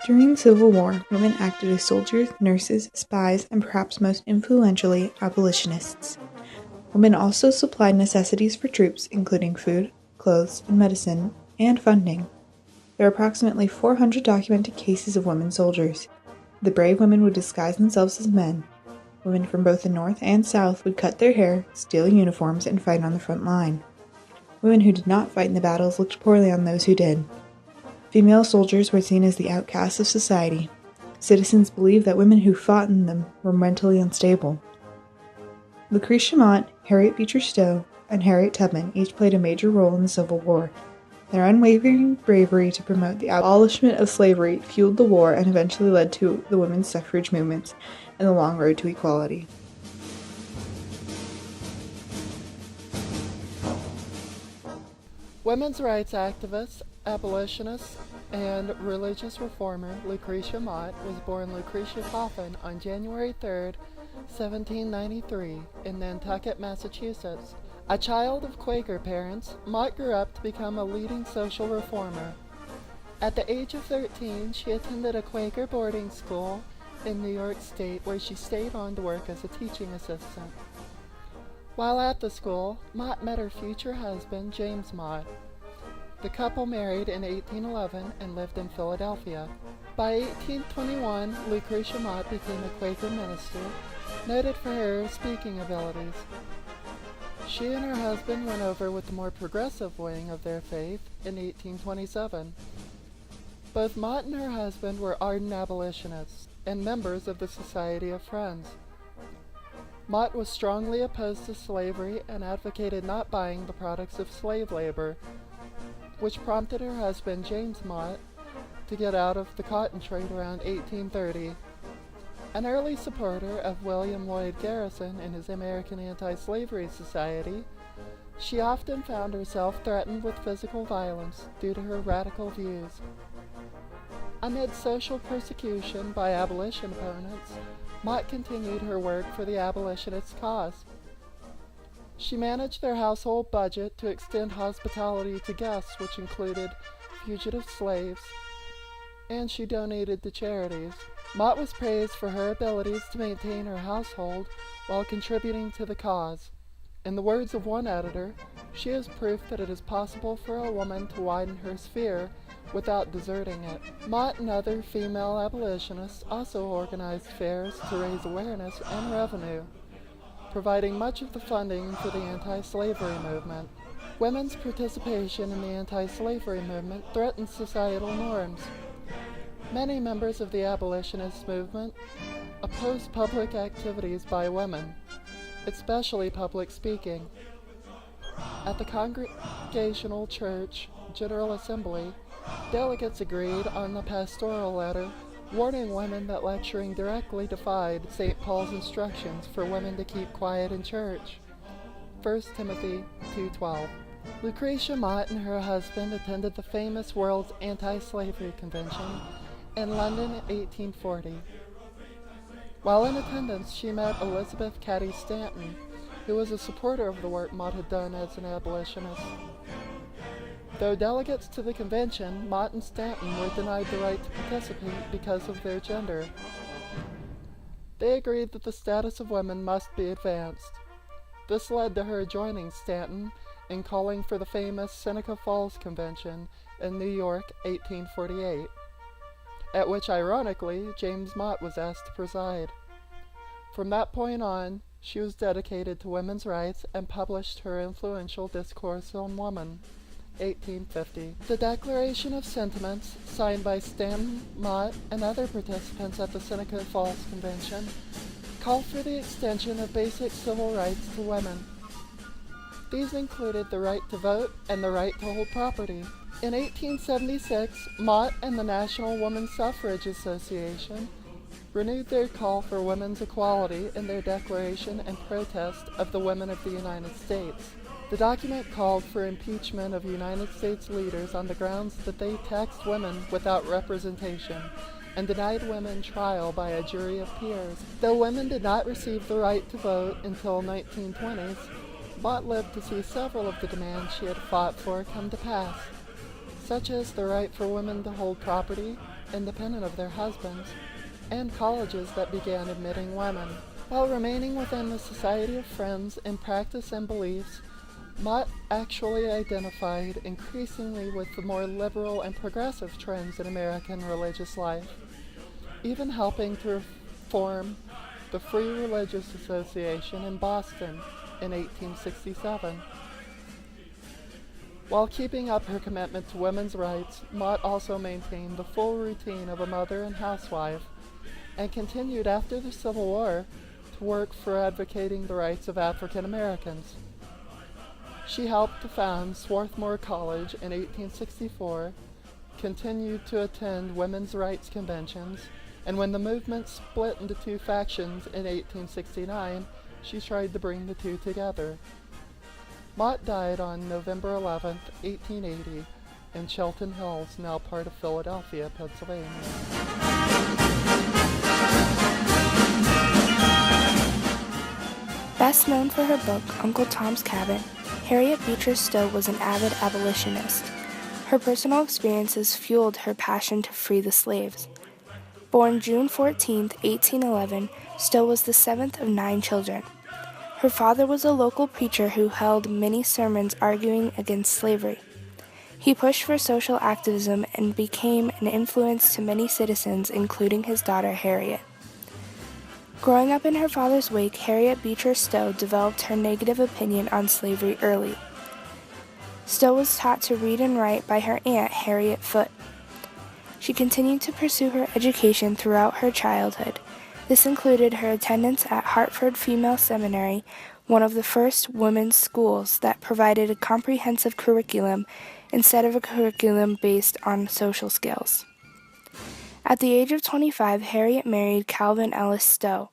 During the Civil War, women acted as soldiers, nurses, spies, and perhaps most influentially, abolitionists. Women also supplied necessities for troops, including food, clothes, and medicine, and funding. There are approximately 400 documented cases of women soldiers. The brave women would disguise themselves as men. Women from both the North and South would cut their hair, steal uniforms, and fight on the front line. Women who did not fight in the battles looked poorly on those who did. Female soldiers were seen as the outcasts of society. Citizens believed that women who fought in them were mentally unstable. Lucretia Mott, Harriet Beecher Stowe, and Harriet Tubman each played a major role in the Civil War. Their unwavering bravery to promote the abolishment of slavery fueled the war and eventually led to the women's suffrage movements and the long road to equality. Women's rights activist, abolitionist, and religious reformer Lucretia Mott was born Lucretia Coffin on January 3, 1793, in Nantucket, Massachusetts. A child of Quaker parents, Mott grew up to become a leading social reformer. At the age of 13, she attended a Quaker boarding school in New York State, where she stayed on to work as a teaching assistant. While at the school, Mott met her future husband, James Mott. The couple married in 1811 and lived in Philadelphia. By 1821, Lucretia Mott became a Quaker minister, noted for her speaking abilities. She and her husband went over with the more progressive wing of their faith in 1827. Both Mott and her husband were ardent abolitionists and members of the Society of Friends. Mott was strongly opposed to slavery and advocated not buying the products of slave labor, which prompted her husband, James Mott, to get out of the cotton trade around 1830. An early supporter of William Lloyd Garrison and his American Anti-Slavery Society, she often found herself threatened with physical violence due to her radical views. Amid social persecution by abolition opponents, Mott continued her work for the abolitionist cause. She managed their household budget to extend hospitality to guests, which included fugitive slaves, and she donated to charities. Mott was praised for her abilities to maintain her household while contributing to the cause. In the words of one editor, she is proof that it is possible for a woman to widen her sphere without deserting it. Mott and other female abolitionists also organized fairs to raise awareness and revenue, providing much of the funding for the anti-slavery movement. Women's participation in the anti-slavery movement threatened societal norms. Many members of the abolitionist movement opposed public activities by women, especially public speaking. At the Congregational Church General Assembly, delegates agreed on the pastoral letter warning women that lecturing directly defied St. Paul's instructions for women to keep quiet in church. 1 Timothy 2:12. Lucretia Mott and her husband attended the famous World's Anti-Slavery Convention in London in 1840. While in attendance, she met Elizabeth Cady Stanton, who was a supporter of the work Mott had done as an abolitionist. Though delegates to the convention, Mott and Stanton were denied the right to participate because of their gender. They agreed that the status of women must be advanced. This led to her joining Stanton in calling for the famous Seneca Falls Convention in New York, 1848. At which, ironically, James Mott was asked to preside. From that point on, she was dedicated to women's rights and published her influential Discourse on Woman, 1850. The Declaration of Sentiments, signed by Stanton, Mott, and other participants at the Seneca Falls Convention, called for the extension of basic civil rights to women. These included the right to vote and the right to hold property. In 1876, Mott and the National Woman Suffrage Association renewed their call for women's equality in their declaration and protest of the women of the United States. The document called for impeachment of United States leaders on the grounds that they taxed women without representation and denied women trial by a jury of peers. Though women did not receive the right to vote until 1920s, Mott lived to see several of the demands she had fought for come to pass, such as the right for women to hold property, independent of their husbands, and colleges that began admitting women. While remaining within the Society of Friends in practice and beliefs, Mott actually identified increasingly with the more liberal and progressive trends in American religious life, even helping to form the Free Religious Association in Boston in 1867. While keeping up her commitment to women's rights, Mott also maintained the full routine of a mother and housewife, and continued after the Civil War to work for advocating the rights of African Americans. She helped to found Swarthmore College in 1864, continued to attend women's rights conventions, and when the movement split into two factions in 1869, she tried to bring the two together. Mott died on November 11, 1880, in Shelton Hills, now part of Philadelphia, Pennsylvania. Best known for her book, Uncle Tom's Cabin, Harriet Beecher Stowe was an avid abolitionist. Her personal experiences fueled her passion to free the slaves. Born June 14, 1811, Stowe was the seventh of 9 children. Her father was a local preacher who held many sermons arguing against slavery. He pushed for social activism and became an influence to many citizens, including his daughter Harriet. Growing up in her father's wake, Harriet Beecher Stowe developed her negative opinion on slavery early. Stowe was taught to read and write by her aunt, Harriet Foote. She continued to pursue her education throughout her childhood. This included her attendance at Hartford Female Seminary, one of the first women's schools that provided a comprehensive curriculum instead of a curriculum based on social skills. At the age of 25, Harriet married Calvin Ellis Stowe.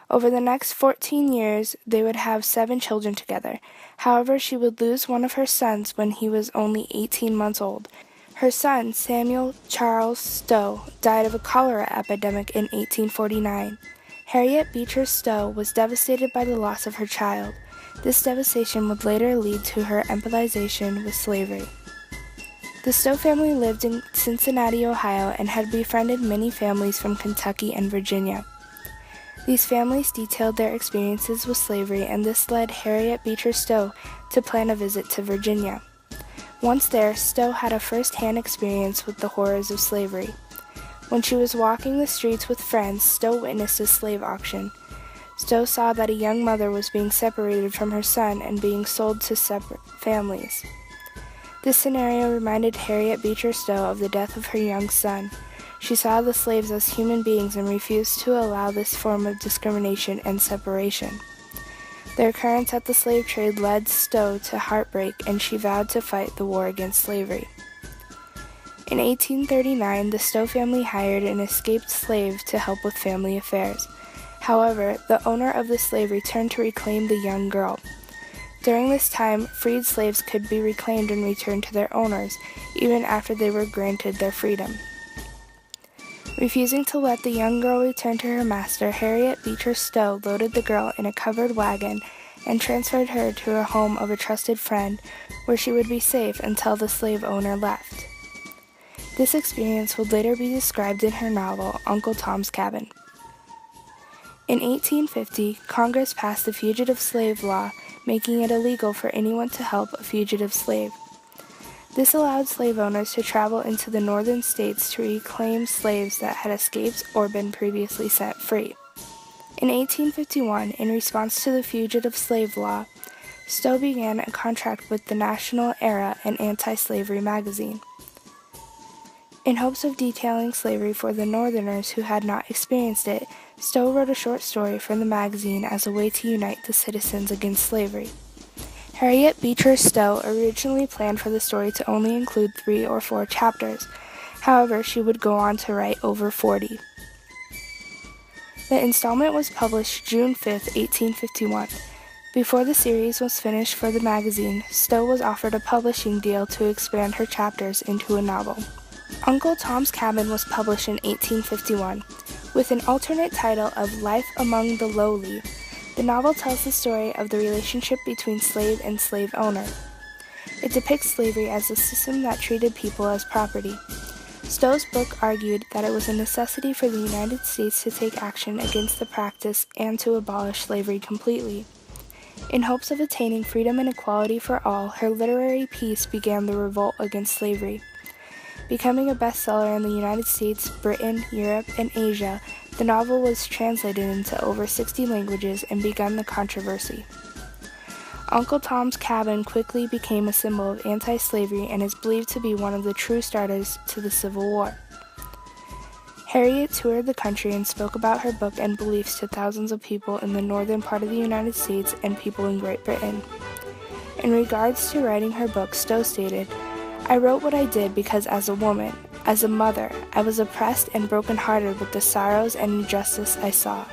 Over the next 14 years, they would have 7 children together. However, she would lose one of her sons when he was only 18 months old. Her son, Samuel Charles Stowe, died of a cholera epidemic in 1849. Harriet Beecher Stowe was devastated by the loss of her child. This devastation would later lead to her empathization with slavery. The Stowe family lived in Cincinnati, Ohio, and had befriended many families from Kentucky and Virginia. These families detailed their experiences with slavery, and this led Harriet Beecher Stowe to plan a visit to Virginia. Once there, Stowe had a first-hand experience with the horrors of slavery. When she was walking the streets with friends, Stowe witnessed a slave auction. Stowe saw that a young mother was being separated from her son and being sold to separate families. This scenario reminded Harriet Beecher Stowe of the death of her young son. She saw the slaves as human beings and refused to allow this form of discrimination and separation. Their occurrence at the slave trade led Stowe to heartbreak, and she vowed to fight the war against slavery. In 1839, the Stowe family hired an escaped slave to help with family affairs. However, the owner of the slave returned to reclaim the young girl. During this time, freed slaves could be reclaimed and returned to their owners, even after they were granted their freedom. Refusing to let the young girl return to her master, Harriet Beecher Stowe loaded the girl in a covered wagon and transferred her to a home of a trusted friend, where she would be safe until the slave owner left. This experience would later be described in her novel, Uncle Tom's Cabin. In 1850, Congress passed the Fugitive Slave Law, making it illegal for anyone to help a fugitive slave. This allowed slave owners to travel into the northern states to reclaim slaves that had escaped or been previously set free. In 1851, in response to the Fugitive Slave Law, Stowe began a contract with the National Era, an anti-slavery magazine. In hopes of detailing slavery for the Northerners who had not experienced it, Stowe wrote a short story for the magazine as a way to unite the citizens against slavery. Harriet Beecher Stowe originally planned for the story to only include 3 or 4 chapters. However, she would go on to write over 40. The installment was published June 5, 1851. Before the series was finished for the magazine, Stowe was offered a publishing deal to expand her chapters into a novel. Uncle Tom's Cabin was published in 1851, with an alternate title of Life Among the Lowly. The novel tells the story of the relationship between slave and slave owner. It depicts slavery as a system that treated people as property. Stowe's book argued that it was a necessity for the United States to take action against the practice and to abolish slavery completely. In hopes of attaining freedom and equality for all, her literary piece began the revolt against slavery. Becoming a bestseller in the United States, Britain, Europe, and Asia, the novel was translated into over 60 languages and began the controversy. Uncle Tom's Cabin quickly became a symbol of anti-slavery and is believed to be one of the true starters to the Civil War. Harriet toured the country and spoke about her book and beliefs to thousands of people in the northern part of the United States and people in Great Britain. In regards to writing her book, Stowe stated, "I wrote what I did because as a woman, as a mother, I was oppressed and brokenhearted with the sorrows and injustice I saw.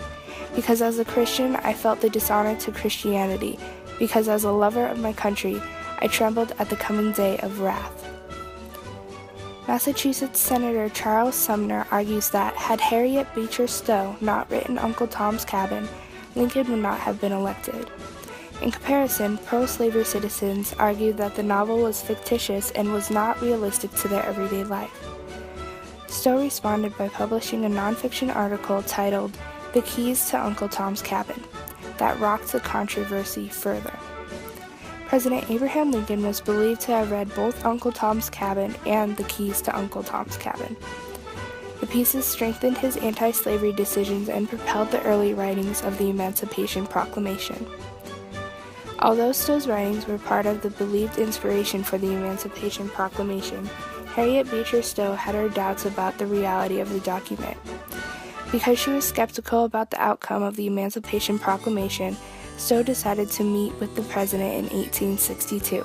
Because as a Christian, I felt the dishonor to Christianity. Because as a lover of my country, I trembled at the coming day of wrath." Massachusetts Senator Charles Sumner argues that had Harriet Beecher Stowe not written Uncle Tom's Cabin, Lincoln would not have been elected. In comparison, pro-slavery citizens argued that the novel was fictitious and was not realistic to their everyday life. Stowe responded by publishing a nonfiction article titled "The Keys to Uncle Tom's Cabin" that rocked the controversy further. President Abraham Lincoln was believed to have read both Uncle Tom's Cabin and The Keys to Uncle Tom's Cabin. The pieces strengthened his anti-slavery decisions and propelled the early writings of the Emancipation Proclamation. Although Stowe's writings were part of the believed inspiration for the Emancipation Proclamation, Harriet Beecher Stowe had her doubts about the reality of the document. Because she was skeptical about the outcome of the Emancipation Proclamation, Stowe decided to meet with the president in 1862.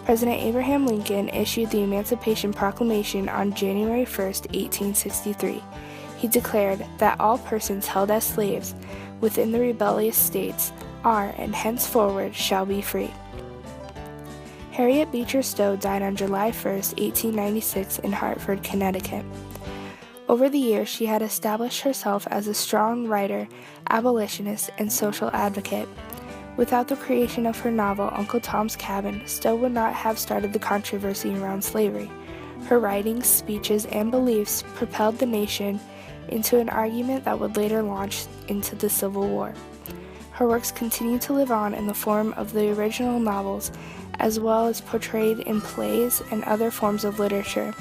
President Abraham Lincoln issued the Emancipation Proclamation on January 1, 1863. He declared that all persons held as slaves within the rebellious states are and henceforward shall be free. Harriet Beecher Stowe died on July 1, 1896 in Hartford, Connecticut. Over the years, she had established herself as a strong writer, abolitionist, and social advocate. Without the creation of her novel, Uncle Tom's Cabin, Stowe would not have started the controversy around slavery. Her writings, speeches, and beliefs propelled the nation into an argument that would later launch into the Civil War. Her works continue to live on in the form of the original novels, as well as portrayed in plays and other forms of literature.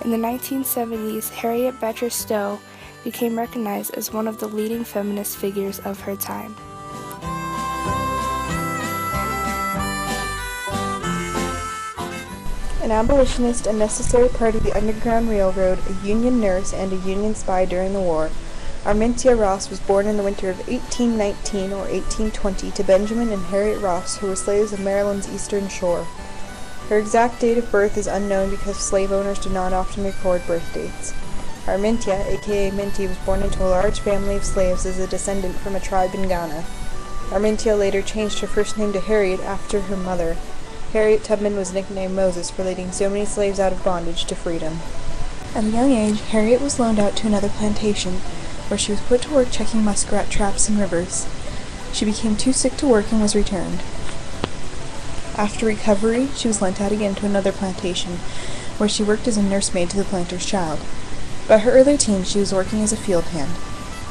In the 1970s, Harriet Beecher Stowe became recognized as one of the leading feminist figures of her time. An abolitionist, a necessary part of the Underground Railroad, a Union nurse, and a Union spy during the war, Armintia Ross was born in the winter of 1819 or 1820 to Benjamin and Harriet Ross, who were slaves of Maryland's eastern shore. Her exact date of birth is unknown because slave owners do not often record birth dates. Armintia, aka Minty, was born into a large family of slaves as a descendant from a tribe in Ghana. Armintia later changed her first name to Harriet after her mother. Harriet Tubman was nicknamed Moses for leading so many slaves out of bondage to freedom. At a young age, Harriet was loaned out to another plantation, where she was put to work checking muskrat traps in rivers. She became too sick to work and was returned. After recovery, she was lent out again to another plantation, where she worked as a nursemaid to the planter's child. By her early teens, she was working as a field hand.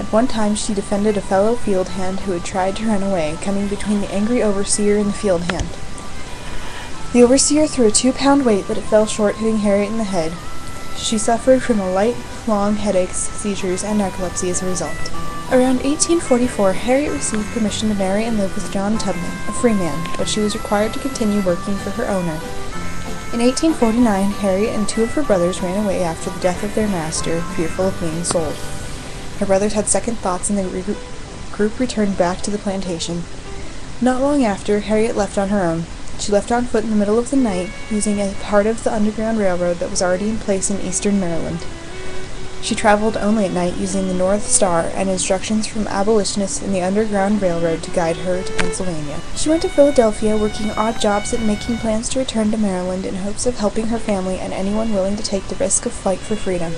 At one time, she defended a fellow field hand who had tried to run away, coming between the angry overseer and the field hand. The overseer threw a 2-pound weight, but it fell short, hitting Harriet in the head. She suffered from lifelong headaches, seizures, and narcolepsy as a result. Around 1844, Harriet received permission to marry and live with John Tubman, a free man, but she was required to continue working for her owner. In 1849, Harriet and 2 of her brothers ran away after the death of their master, fearful of being sold. Her brothers had second thoughts and the group returned back to the plantation. Not long after, Harriet left on her own. She left on foot in the middle of the night, using a part of the Underground Railroad that was already in place in eastern Maryland. She traveled only at night using the North Star and instructions from abolitionists in the Underground Railroad to guide her to Pennsylvania. She went to Philadelphia, working odd jobs and making plans to return to Maryland in hopes of helping her family and anyone willing to take the risk of flight for freedom.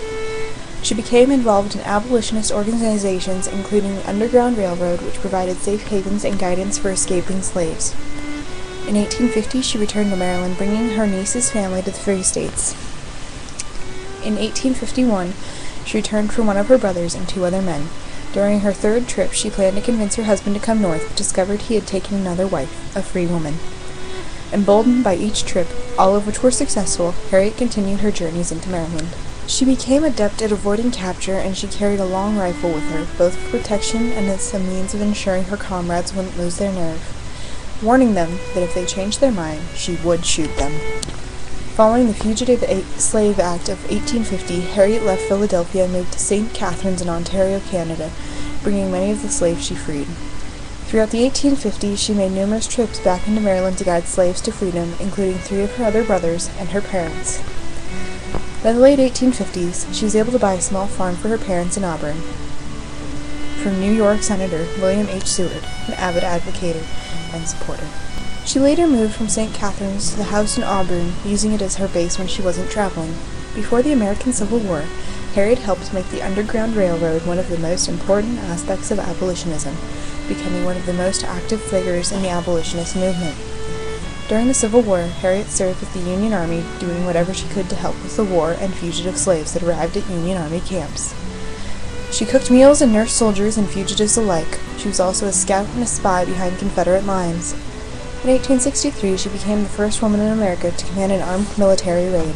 She became involved in abolitionist organizations, including the Underground Railroad, which provided safe havens and guidance for escaping slaves. In 1850, she returned to Maryland, bringing her niece's family to the Free States. In 1851, she returned for one of her brothers and 2 other men. During her 3rd trip, she planned to convince her husband to come north, but discovered he had taken another wife, a free woman. Emboldened by each trip, all of which were successful, Harriet continued her journeys into Maryland. She became adept at avoiding capture, and she carried a long rifle with her, both for protection and as a means of ensuring her comrades wouldn't lose their nerve, warning them that if they changed their mind, she would shoot them. Following the Fugitive Slave Act of 1850, Harriet left Philadelphia and moved to St. Catharines in Ontario, Canada, bringing many of the slaves she freed. Throughout the 1850s, she made numerous trips back into Maryland to guide slaves to freedom, including 3 of her other brothers and her parents. By the late 1850s, she was able to buy a small farm for her parents in Auburn from New York Senator William H. Seward, an avid advocate and supporter. She later moved from St. Catharines to the house in Auburn, using it as her base when she wasn't traveling. Before the American Civil War, Harriet helped make the Underground Railroad one of the most important aspects of abolitionism, becoming one of the most active figures in the abolitionist movement. During the Civil War, Harriet served with the Union Army, doing whatever she could to help with the war and fugitive slaves that arrived at Union Army camps. She cooked meals and nursed soldiers and fugitives alike. She was also a scout and a spy behind Confederate lines. In 1863, she became the first woman in America to command an armed military raid.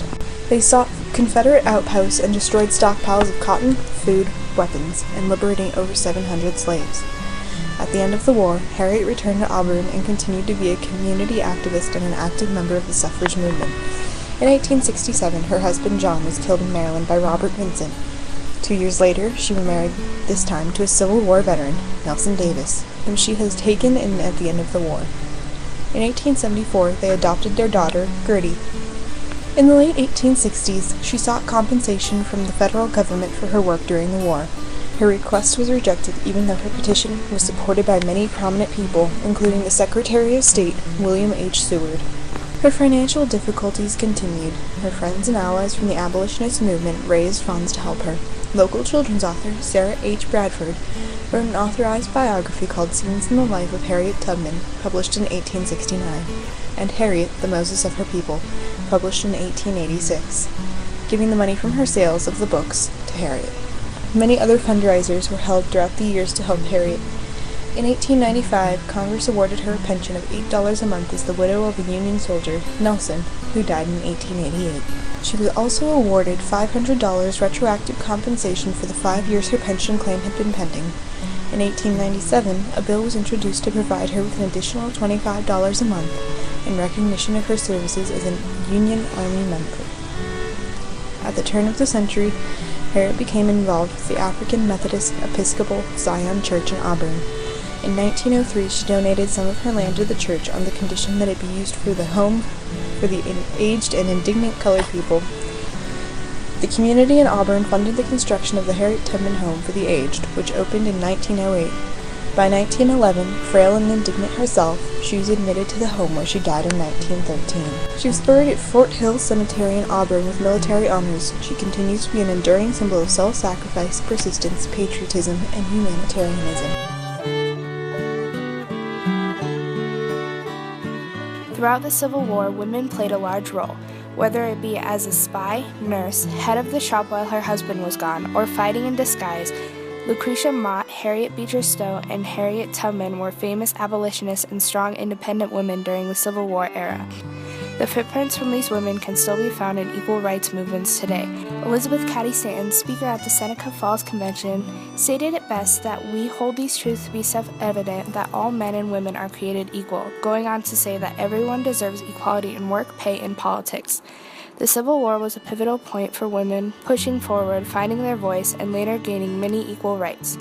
They sought Confederate outposts and destroyed stockpiles of cotton, food, weapons, and liberating over 700 slaves. At the end of the war, Harriet returned to Auburn and continued to be a community activist and an active member of the suffrage movement. In 1867, her husband John was killed in Maryland by Robert Vincent. 2 years later, she remarried, this time to a Civil War veteran, Nelson Davis, whom she has taken in at the end of the war. In 1874, they adopted their daughter, Gertie. In the late 1860s, she sought compensation from the federal government for her work during the war. Her request was rejected, even though her petition was supported by many prominent people, including the Secretary of State, William H. Seward. Her financial difficulties continued. Her friends and allies from the abolitionist movement raised funds to help her. Local children's author Sarah H. Bradford wrote an authorized biography called Scenes in the Life of Harriet Tubman, published in 1869, and Harriet, the Moses of Her People, published in 1886, giving the money from her sales of the books to Harriet. Many other fundraisers were held throughout the years to help Harriet. In 1895, Congress awarded her a pension of $8 a month as the widow of a Union soldier, Nelson, who died in 1888. She was also awarded $500 retroactive compensation for the 5 years her pension claim had been pending. In 1897, a bill was introduced to provide her with an additional $25 a month in recognition of her services as a Union Army member. At the turn of the century, Harriet became involved with the African Methodist Episcopal Zion Church in Auburn. In 1903, she donated some of her land to the church on the condition that it be used for the home for the aged and indigent colored people. The community in Auburn funded the construction of the Harriet Tubman Home for the Aged, which opened in 1908. By 1911, frail and indigent herself, she was admitted to the home where she died in 1913. She was buried at Fort Hill Cemetery in Auburn with military honors. She continues to be an enduring symbol of self-sacrifice, persistence, patriotism, and humanitarianism. Throughout the Civil War, women played a large role, whether it be as a spy, nurse, head of the shop while her husband was gone, or fighting in disguise. Lucretia Mott, Harriet Beecher Stowe, and Harriet Tubman were famous abolitionists and strong independent women during the Civil War era. The footprints from these women can still be found in equal rights movements today. Elizabeth Cady Stanton, speaker at the Seneca Falls Convention, stated it best that we hold these truths to be self-evident that all men and women are created equal, going on to say that everyone deserves equality in work, pay, and politics. The Civil War was a pivotal point for women pushing forward, finding their voice, and later gaining many equal rights.